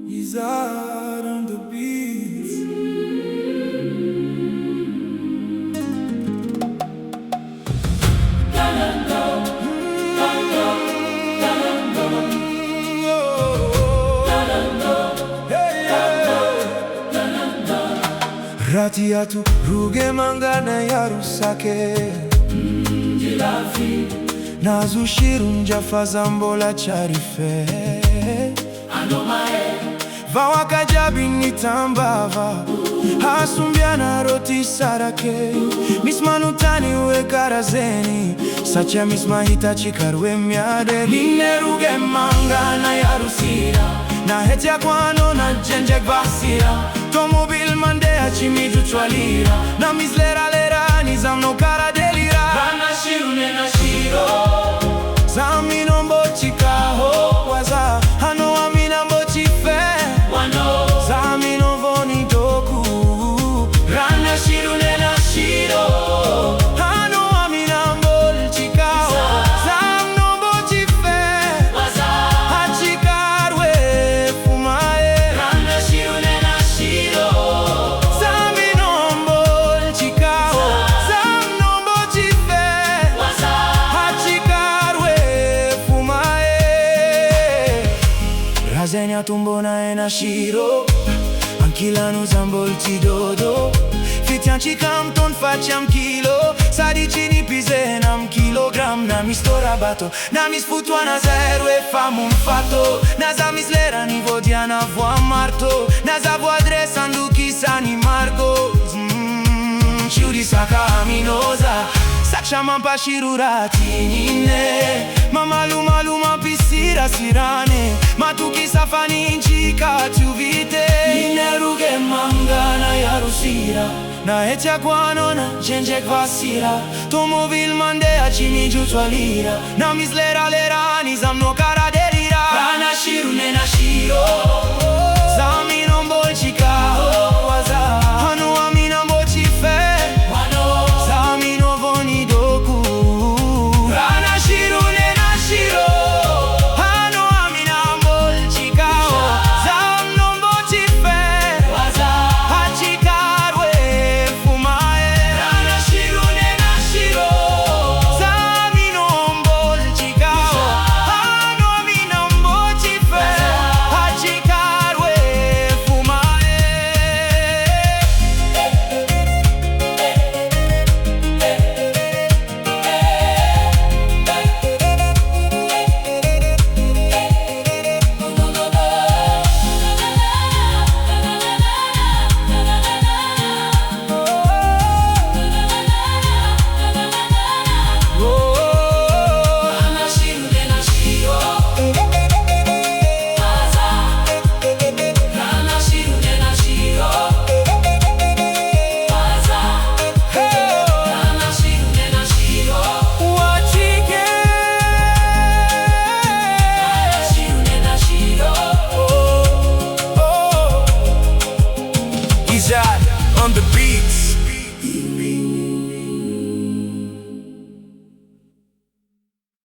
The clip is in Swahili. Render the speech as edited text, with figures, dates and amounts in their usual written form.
He's out on the beach. Ratiatu ruge mangana ya rusake nazushirun jafazambola charife vawaka jabi nitambava hasumbiana roti sarake mismanutani we karazeni sacha mismahita chikarwe miade nineruge mangana ya rusira na hetia kwano na jenjek vasira tomobil mandea chimiju chwalira na mislera lera nizamno kara delira Rana shirune na shiro Zamino mbochi kaho waza Hano amina mbochi fe Wano Zamino voni doku Rana shirune na shiro Hano amina mbochi kaho Zamino mbochi fe Waza Hachikarwe fumae Rana shirune na shiro Zamino mbochi kaho Zamino mbochi fe Waza Hachikarwe fumae Razenya tumbona ena shiro Ankilano zambolti dodo Fitianchi kamton facciam kilo Sadicini pise nam kilogram Na mi sto rabato Na mi sputua na zero e fam un fatto Na za mislera ni vodiana voa marto Na za vo adresa nduki sani margo Ciudi saka aminosa Sacha mampa shirurati nine Mama luma luma pisira sirane Matuki safani inchika tuvite Nineruge mangana ya rusira Na etia kwano na jenjek vasira Tomobil mandea chimiju twalira Na mislera lera nizamno